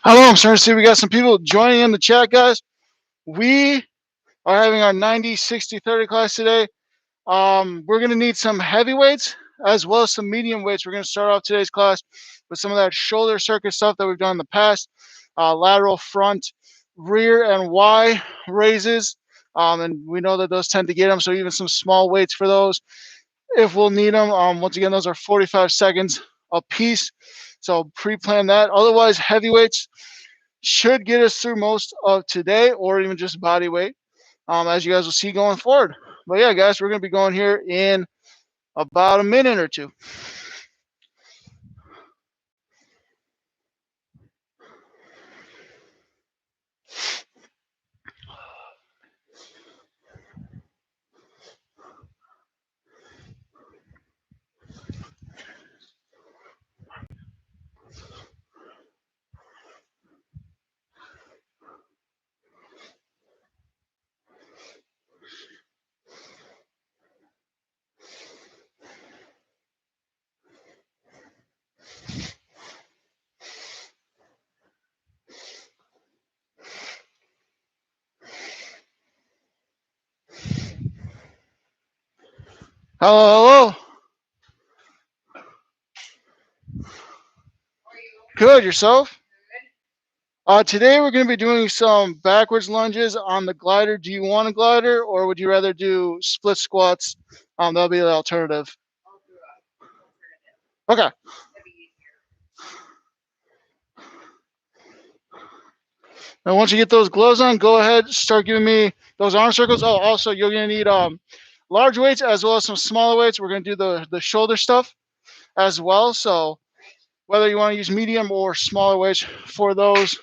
Hello, I'm starting to see we got some people joining in the chat, guys. We are having our 90, 60, 30 class today. We're going to need some heavyweights as well as some medium weights. We're going to start off today's class with some of that shoulder circuit stuff that we've done in the past, lateral, front, rear, and Y raises. And we know that those tend to get them, so even some small weights for those if we'll need them. Once again, those are 45 seconds a piece, so pre-plan that. Otherwise, heavyweights should get us through most of today or even just body weight, as you guys will see going forward. But yeah, guys, we're going to be going here in about a minute or two. Hello, hello. Good, yourself? Today we're going to be doing some backwards lunges on the glider. Do you want a glider or would you rather do split squats? That'll be the alternative. Okay. Now once you get those gloves on, go ahead, start giving me those arm circles. Oh, also you're going to need large weights as well as some smaller weights. We're going to do the shoulder stuff as well. So whether you want to use medium or smaller weights for those.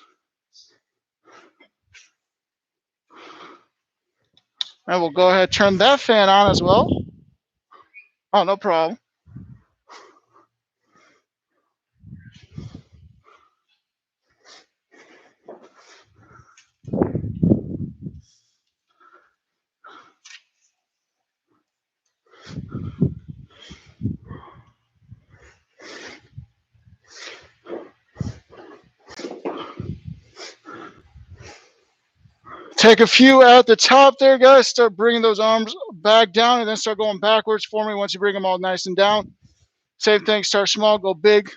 And we'll go ahead and turn that fan on as well. Oh, no problem. Take a few at the top there, guys. Start bringing those arms back down and then start going backwards for me once you bring them all nice and down. Same thing, start small, go big.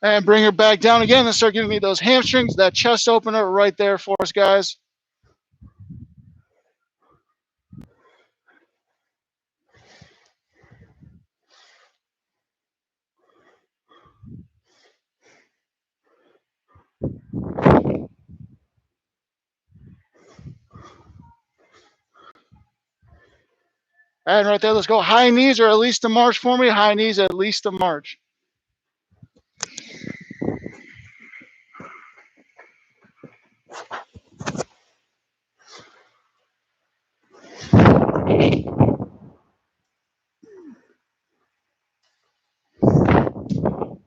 And bring her back down again and start giving me those hamstrings, that chest opener right there for us, guys. And right there, let's go high knees or at least a march for me. High knees, at least a march.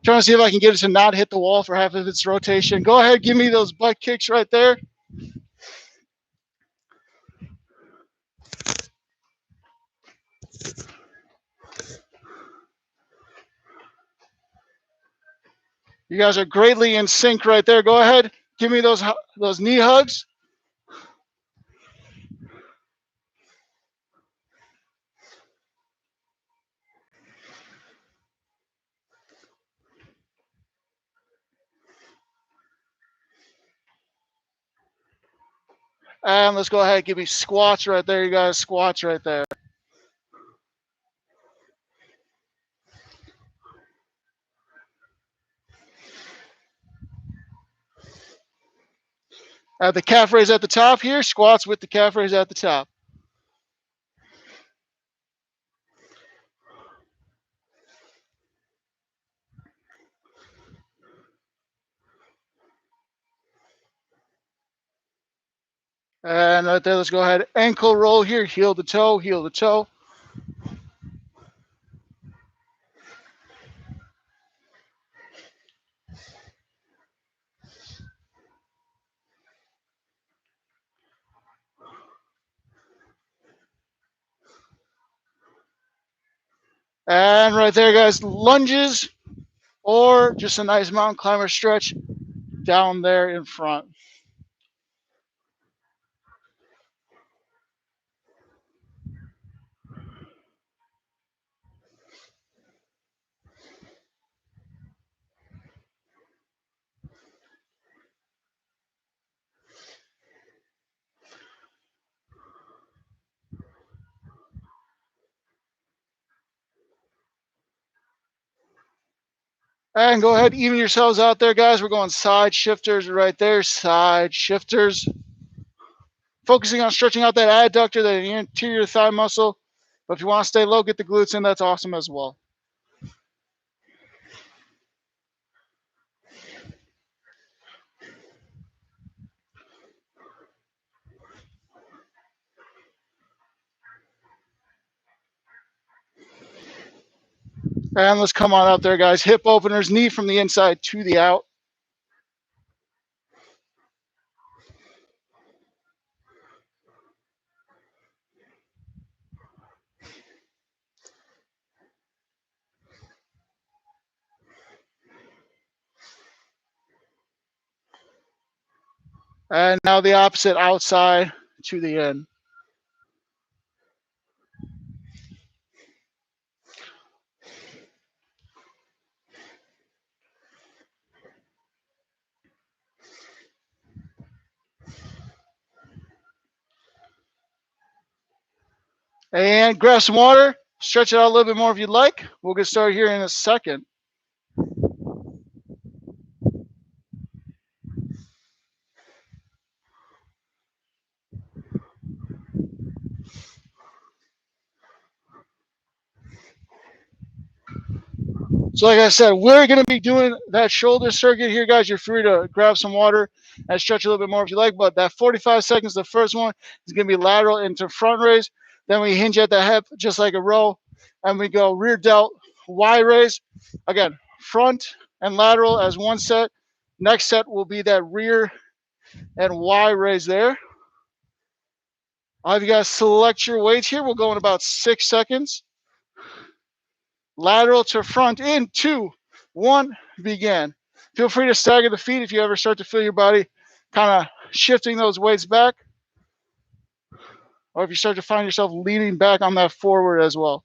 Trying to see if I can get it to not hit the wall for half of its rotation. Go ahead, give me those butt kicks right there. You guys are greatly in sync right there. Go ahead, give me those knee hugs. And let's go ahead, give me squats right there, you guys. Squats right there. The calf raise at the top here. Squats with the calf raise at the top. And right there, let's go ahead. Ankle roll here. Heel to toe, heel to toe. And right there, guys, lunges or just a nice mountain climber stretch down there in front. And go ahead, even yourselves out there, guys. We're going side shifters right there, side shifters. Focusing on stretching out that adductor, that anterior thigh muscle. But if you want to stay low, get the glutes in, that's awesome as well. And let's come on out there, guys. Hip openers, knee from the inside to the out. And now the opposite, outside to the in. And grab some water, stretch it out a little bit more if you'd like. We'll get started here in a second. So like I said, we're going to be doing that shoulder circuit here, guys. You're free to grab some water and stretch a little bit more if you like. But that 45 seconds, the first one is going to be lateral into front raise. Then we hinge at the hip just like a row. And we go rear delt, Y raise. Again, front and lateral as one set. Next set will be that rear and Y raise there. I'll have you guys select your weights here. We'll go in about 6 seconds. Lateral to front in 2, 1, begin. Feel free to stagger the feet if you ever start to feel your body kind of shifting those weights back, or if you start to find yourself leaning back on that forward as well.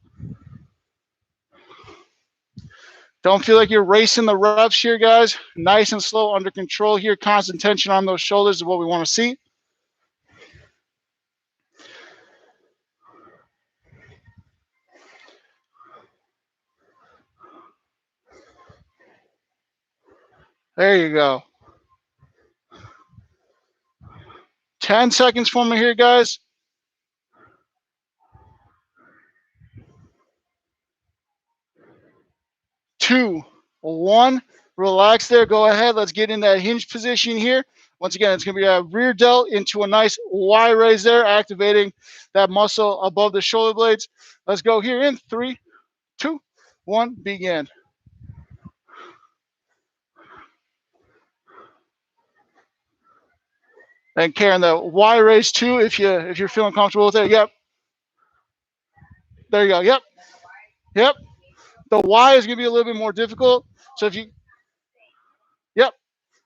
Don't feel like you're racing the reps here, guys. Nice and slow, under control here. Constant tension on those shoulders is what we want to see. There you go. 10 seconds for me here, guys. 2, 1. Relax there. Go ahead. Let's get in that hinge position here. Once again, it's going to be a rear delt into a nice Y raise there, activating that muscle above the shoulder blades. Let's go here in 3, 2, 1, begin. And Karen, the Y raise too, if you're feeling comfortable with it. Yep. There you go. Yep. Yep. The Y is going to be a little bit more difficult. So if you, yep.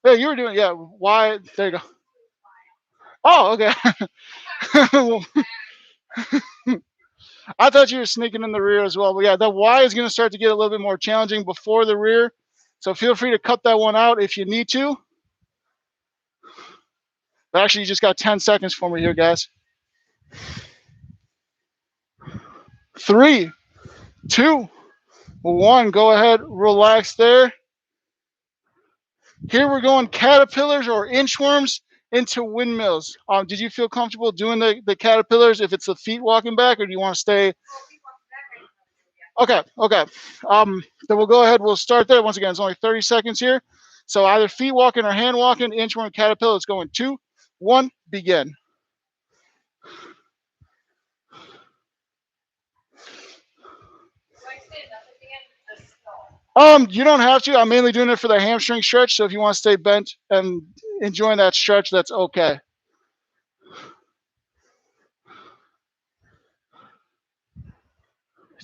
Yeah, you were doing, yeah, Y. There you go. Oh, okay. I thought you were sneaking in the rear as well. But yeah, the Y is going to start to get a little bit more challenging before the rear. So feel free to cut that one out if you need to. But actually, you just got 10 seconds for me here, guys. 3, 2, 1. Go ahead, relax there. Here we're going caterpillars or inchworms into windmills. Did you feel comfortable doing the caterpillars if it's the feet walking back, or do you want to stay? Okay. Then we'll go ahead. We'll start there. Once again, it's only 30 seconds here. So either feet walking or hand walking, inchworm, caterpillar. It's going 2, 1, begin. You don't have to. I'm mainly doing it for the hamstring stretch. So if you want to stay bent and enjoying that stretch, that's okay.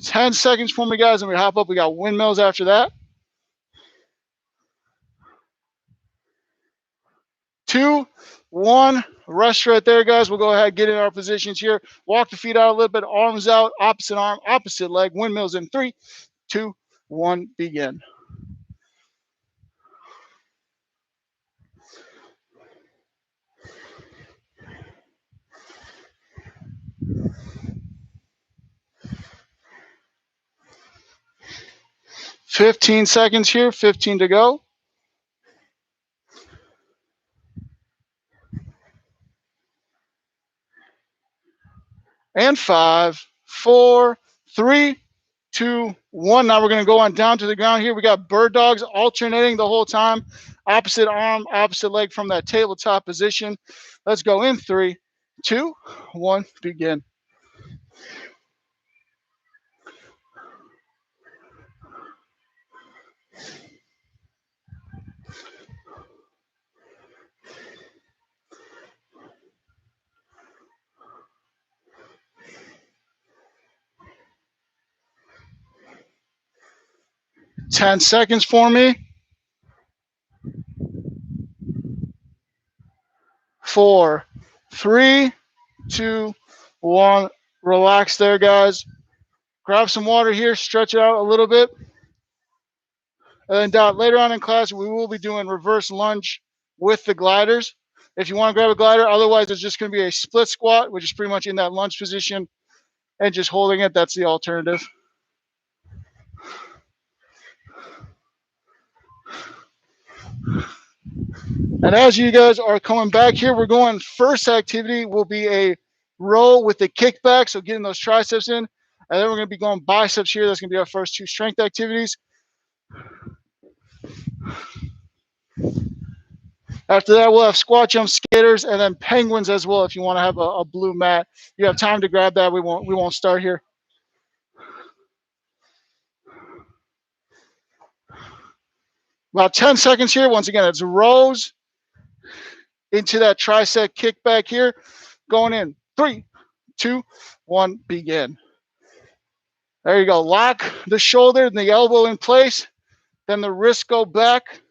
10 seconds for me, guys, and we hop up. We got windmills after that. 2, 1, rest right there, guys. We'll go ahead, get in our positions here. Walk the feet out a little bit, arms out, opposite arm, opposite leg, windmills in 3, 2, 1, begin. "15 seconds here, 15 to go. And 5, 4, 3, 2, 1. Now we're going to go on down to the ground here. We got bird dogs alternating the whole time. Opposite arm, opposite leg from that tabletop position. Let's go in 3, 2, 1, begin. "10 seconds for me. 4, 3, 2, 1. Relax there, guys. Grab some water here, stretch it out a little bit. And then later on in class, we will be doing reverse lunge with the gliders. If you want to grab a glider, otherwise it's just going to be a split squat, which is pretty much in that lunge position and just holding it. That's the alternative. And as you guys are coming back here, we're going, first activity will be a row with the kickback, so getting those triceps in. And then we're going to be going biceps here. That's going to be our first 2 strength activities. After that, we'll have squat jump, skaters, and then penguins as well. If you want to have a blue mat, you have time to grab that. We won't start here. About 10 seconds here. Once again, it's rows into that tricep kickback here. Going in 3, 2, 1, begin. There you go. Lock the shoulder and the elbow in place. Then the wrists go back.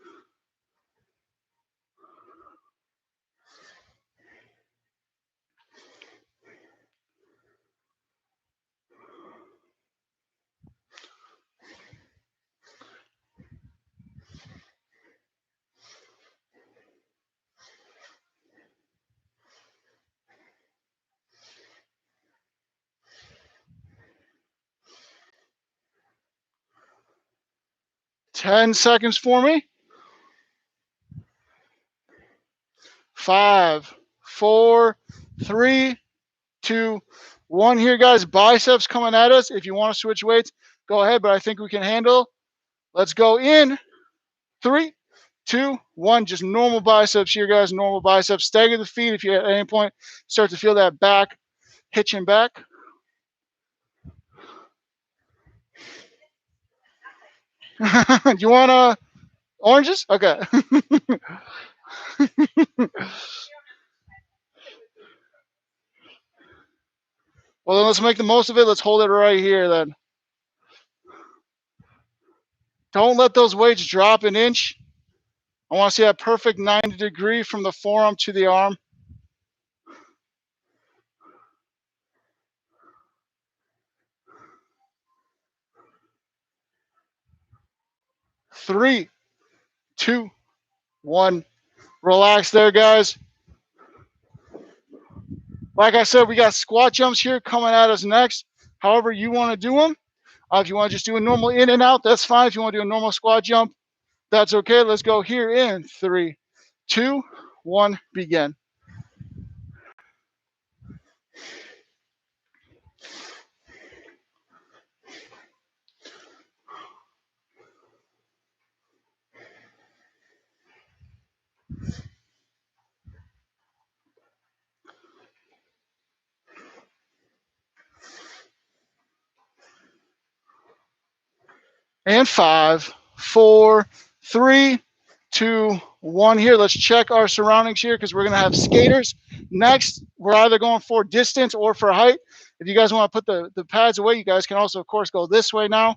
"10 seconds for me. 5, 4, 3, 2, 1. Here, guys, biceps coming at us. If you want to switch weights, go ahead, but I think we can handle. Let's go in 3, 2, 1. Just normal biceps here, guys. Normal biceps. Stagger the feet if you at any point start to feel that back hitching back. You want oranges? Okay. Well, then let's make the most of it. Let's hold it right here then. Don't let those weights drop an inch. I want to see that perfect 90-degree from the forearm to the arm. 3, 2, 1. Relax there, guys. Like I said, we got squat jumps here coming at us next. However you want to do them. If you want to just do a normal in and out, that's fine. If you want to do a normal squat jump, that's okay. Let's go here in 3, 2, 1, begin. And 5, 4, 3, 2, 1. Here, let's check our surroundings here because we're going to have skaters next. We're either going for distance or for height. If you guys want to put the pads away, you guys can also, of course, go this way now.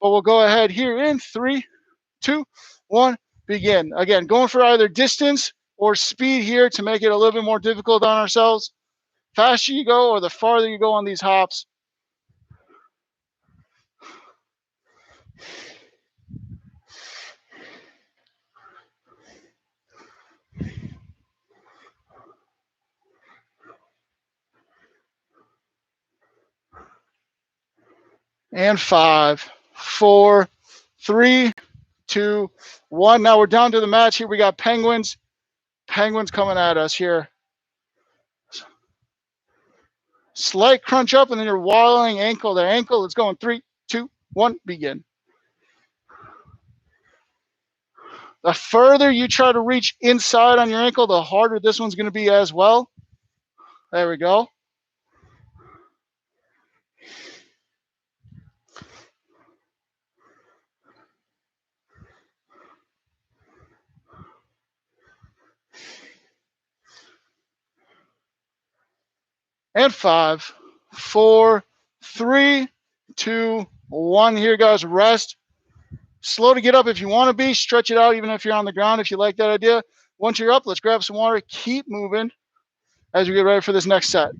But we'll go ahead here in 3, 2, 1, begin. Again, going for either distance or speed here to make it a little bit more difficult on ourselves. Faster you go or the farther you go on these hops. And 5, 4, 3, 2, 1. Now we're down to the match here. We got penguins. Penguins coming at us here. Slight crunch up, and then you're wallowing ankle to ankle. Let's go in 3, 2, 1, begin. The further you try to reach inside on your ankle, the harder this one's going to be as well. There we go. And 5, 4, 3, 2, 1. Here, guys, rest. Slow to get up if you want to be. Stretch it out even if you're on the ground if you like that idea. Once you're up, let's grab some water. Keep moving as we get ready for this next set.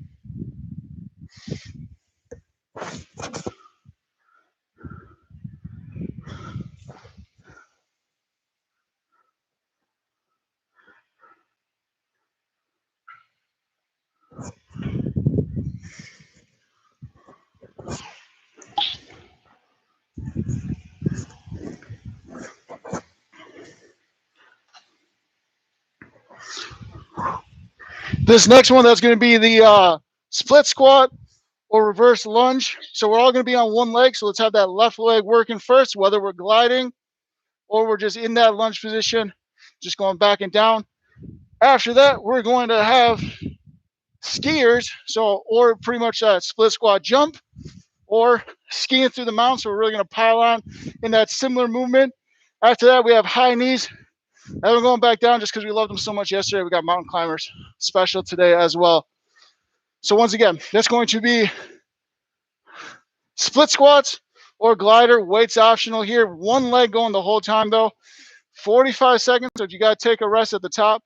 This next one, that's going to be the split squat or reverse lunge. So we're all going to be on one leg. So let's have that left leg working first, whether we're gliding or we're just in that lunge position, just going back and down. After that, we're going to have skiers, so or pretty much that split squat jump or skiing through the mountain. So we're really going to pile on in that similar movement. After that, we have high knees. And we're going back down just because we loved them so much yesterday. We got mountain climbers special today as well. So once again, that's going to be split squats or glider. Weights optional here. One leg going the whole time though. 45 seconds. So if you got to take a rest at the top,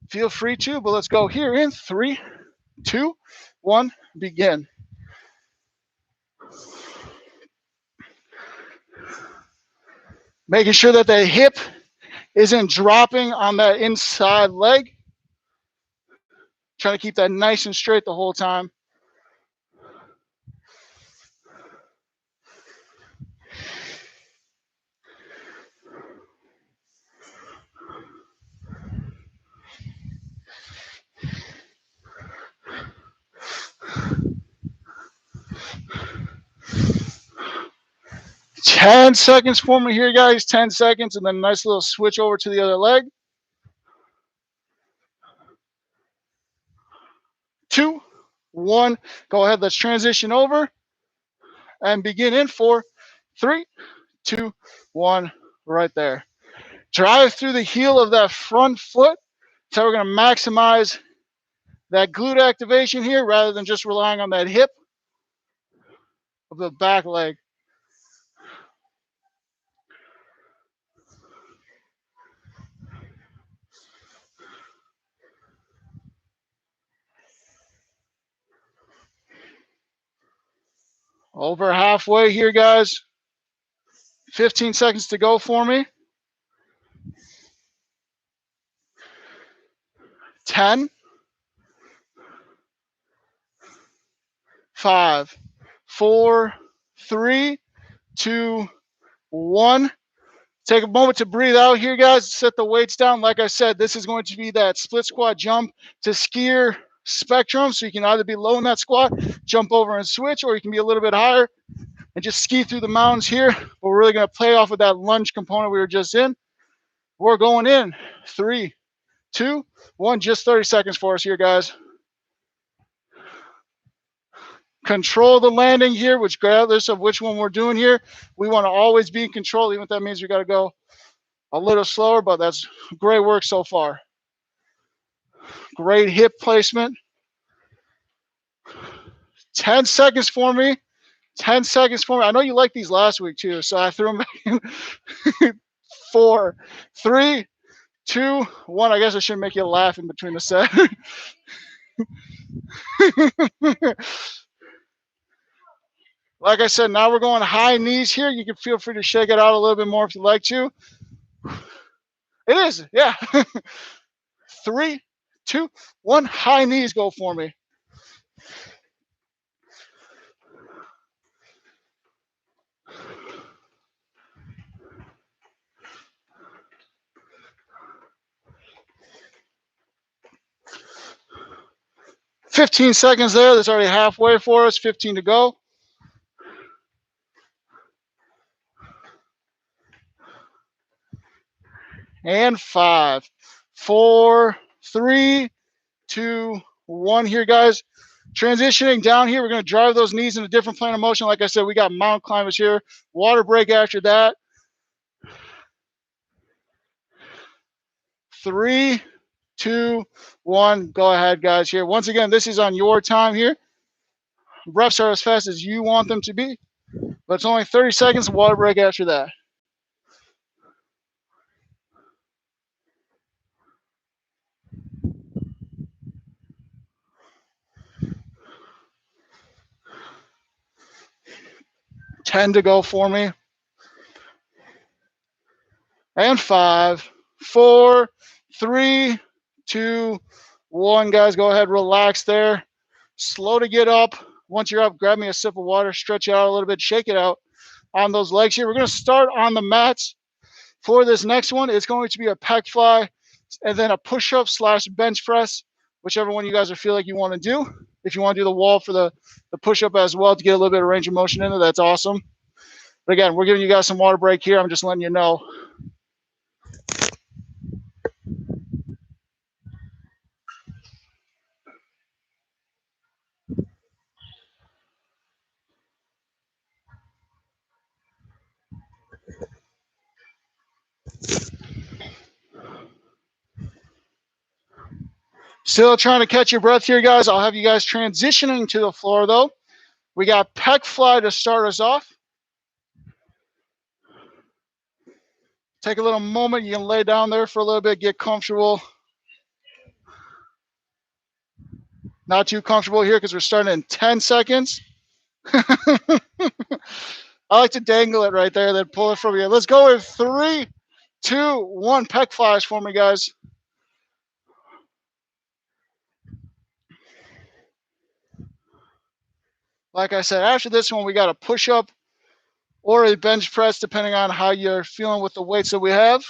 feel free to. But let's go here in 3, 2, 1, begin. Making sure that the hip isn't dropping on that inside leg. Trying to keep that nice and straight the whole time. Ten seconds for me here, guys. 10 seconds, and then a nice little switch over to the other leg. 2, 1. Go ahead. Let's transition over and begin in 4, 3, 2, 1. Right there. Drive through the heel of that front foot. So we're going to maximize that glute activation here rather than just relying on that hip of the back leg. Over halfway here, guys. 15 seconds to go for me. 10, 5, 4, 3, 2, 1. Take a moment to breathe out here, guys. Set the weights down. Like I said, this is going to be that split squat jump to skier spectrum. So you can either be low in that squat, jump over and switch, or you can be a little bit higher and just ski through the mountains here. But we're really going to play off of that lunge component we were just in. We're going in 3, 2, 1. Just 30 seconds for us here, guys. Control the landing here, which regardless of which one we're doing here, we want to always be in control, even if that means we got to go a little slower, but that's great work so far. Great hip placement. 10 seconds for me. 10 seconds for me. I know you liked these last week too, so I threw them back in. 4, 3, 2, 1. I guess I should make you laugh in between the set. Like I said, now we're going high knees here. You can feel free to shake it out a little bit more if you'd like to. It is, yeah. 3, 2, 1. High knees go for me. $15 seconds there. That's already halfway for us. 15 to go. And 5, 4, 3, 2, 1 here, guys. Transitioning down here, we're going to drive those knees in a different plane of motion. Like I said, we got mountain climbers here. Water break after that. 3, 2, 1. Go ahead, guys, here. Once again, this is on your time here. Reps are as fast as you want them to be, but it's only 30 seconds. Water break after that. $10 to go for me. And 5, 4, 3, 2, 1. Guys, go ahead, relax there. Slow to get up. Once you're up, grab me a sip of water, stretch it out a little bit, shake it out on those legs here. We're going to start on the mats. For this next one, it's going to be a pec fly and then a push-up / bench press, whichever one you guys feel like you want to do. If you want to do the wall for the push-up as well to get a little bit of range of motion in it, that's awesome. But again, we're giving you guys some water break here. I'm just letting you know. Still trying to catch your breath here, guys. I'll have you guys transitioning to the floor, though. We got pec fly to start us off. Take a little moment. You can lay down there for a little bit, get comfortable. Not too comfortable here because we're starting in 10 seconds. I like to dangle it right there, then pull it from you. Let's go with 3, 2, 1. Pec flies for me, guys. Like I said, after this one, we got a push-up or a bench press, depending on how you're feeling with the weights that we have.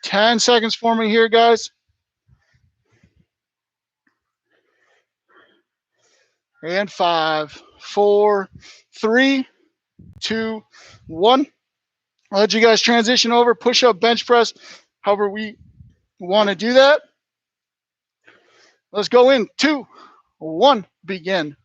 Ten seconds for me here, guys. And 5, 4, 3, 2, 1. I'll let you guys transition over, push up, bench press, however we want to do that. Let's go in 2, 1, begin.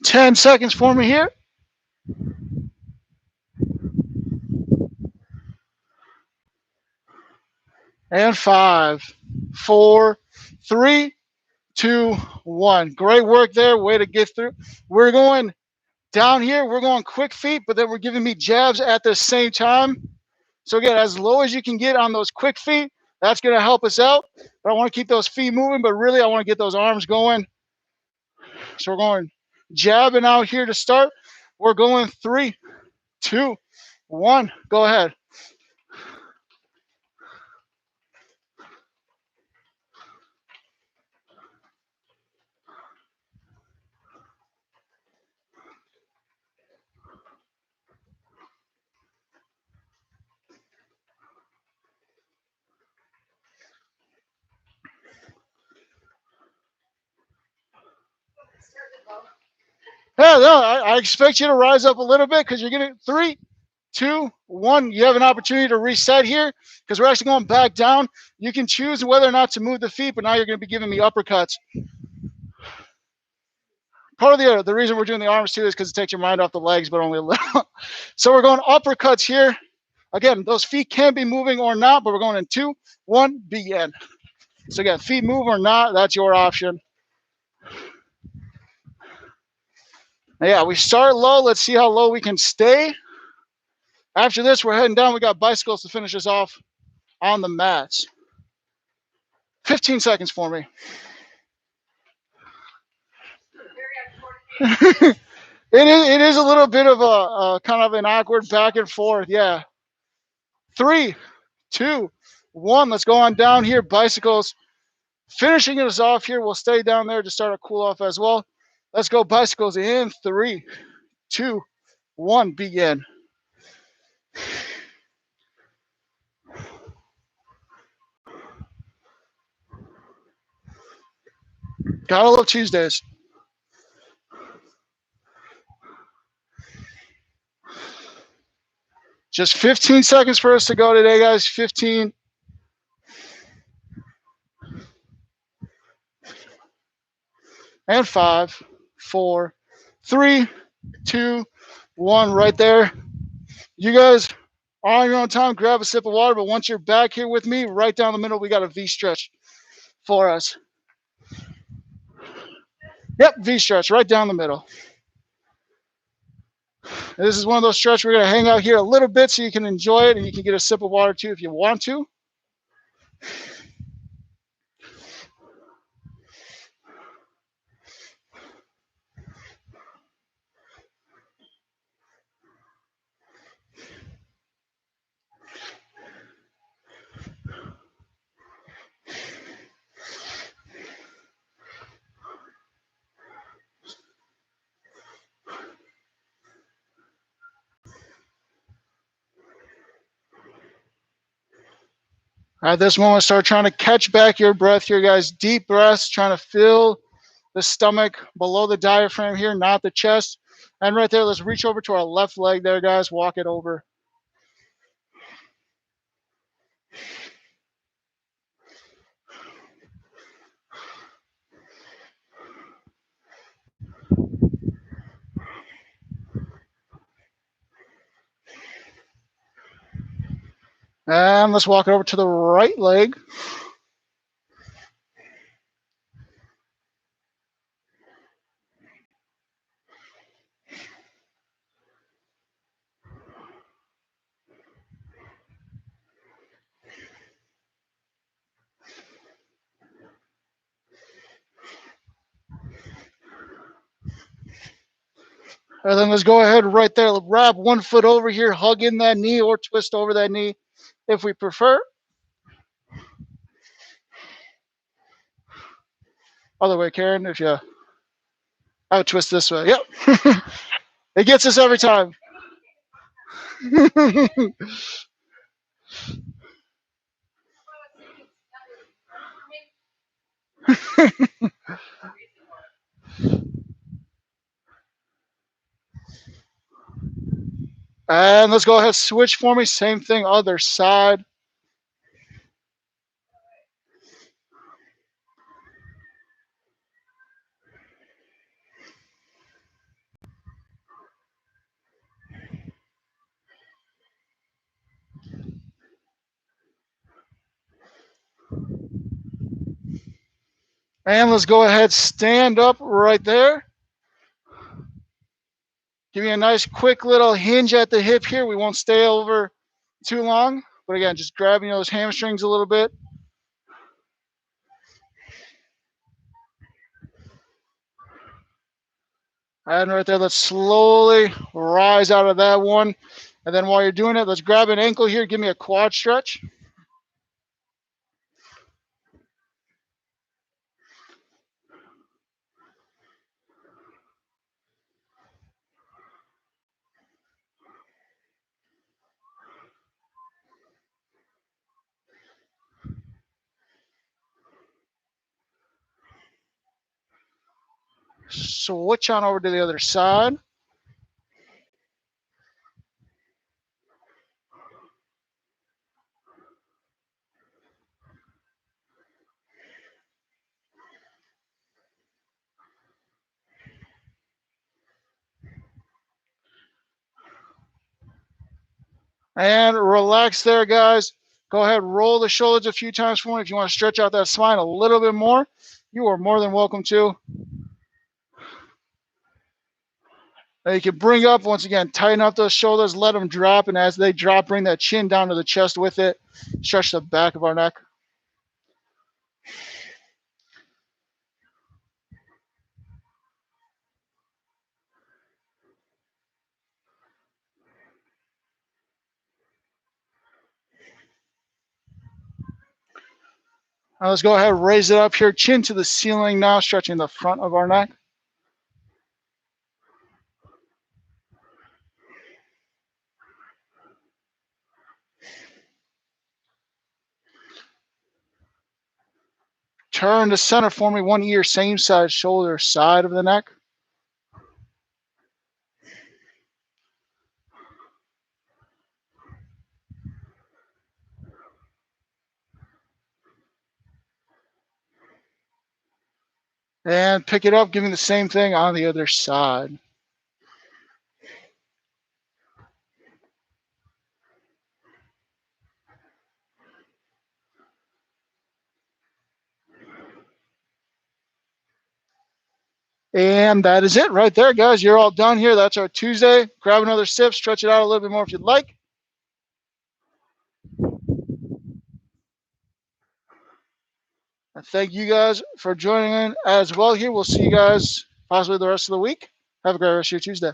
Ten seconds for me here. And 5, 4, 3, 2, 1. Great work there. Way to get through. We're going down here. We're going quick feet, but then we're giving me jabs at the same time. So again, as low as you can get on those quick feet, that's going to help us out. But I want to keep those feet moving, but really I want to get those arms going. So we're going jabbing out here to start. We're going 3, 2, 1. Go ahead. Yeah, no, I expect you to rise up a little bit because you're going to 3, 2, 1. You have an opportunity to reset here because we're actually going back down. You can choose whether or not to move the feet, but now you're going to be giving me uppercuts. Part of the reason we're doing the arms too is because it takes your mind off the legs, but only a little. So we're going uppercuts here. Again, those feet can be moving or not, but we're going in 2, 1, begin. So again, feet move or not, that's your option. Now, yeah, we start low. Let's see how low we can stay. After this, we're heading down. We got bicycles to finish us off on the mats. 15 seconds for me. It is a little bit of a kind of an awkward back and forth. Yeah. 3, 2, 1. Let's go on down here. Bicycles finishing us off here. We'll stay down there to start a cool off as well. Let's go bicycles in 3, 2, 1. Begin. Gotta love Tuesdays. Just 15 seconds for us to go today, guys. 15. And 5, 4, 3, 2, 1. Right there. You guys are on your own time. Grab a sip of water. But once you're back here with me, right down the middle, we got a V stretch for us. Yep, V stretch right down the middle. This is one of those stretches we're going to hang out here a little bit so you can enjoy it, and you can get a sip of water too if you want to. At this moment, start trying to catch back your breath here, guys. Deep breaths, trying to fill the stomach below the diaphragm here, not the chest. And right there, let's reach over to our left leg there, guys. Walk it over. And let's walk it over to the right leg. And then let's go ahead right there. Wrap one foot over here, hug in that knee or twist over that knee if we prefer. Other way, Karen, if you, I would twist this way. Yep. It gets us every time. And let's go ahead, switch for me. Same thing, other side. And let's go ahead, stand up right there. Give me a nice quick little hinge at the hip here. We won't stay over too long. But again, just grabbing those hamstrings a little bit. And right there, let's slowly rise out of that one. And then while you're doing it, let's grab an ankle here. Give me a quad stretch. switch on over to the other side. And relax there, guys. Go ahead, roll the shoulders a few times for me. If you want to stretch out that spine a little bit more, you are more than welcome to. Now you can bring up, once again, tighten up those shoulders, let them drop, and as they drop, bring that chin down to the chest with it. Stretch the back of our neck. Now let's go ahead and raise it up here, chin to the ceiling now, stretching the front of our neck. Turn to center for me, one ear, same side, shoulder, side of the neck. And pick it up, give me the same thing on the other side. And that is it right there, guys. You're all done here. That's our Tuesday. Grab another sip, stretch it out a little bit more if you'd like. And thank you guys for joining in as well here. We'll see you guys possibly the rest of the week. Have a great rest of your Tuesday.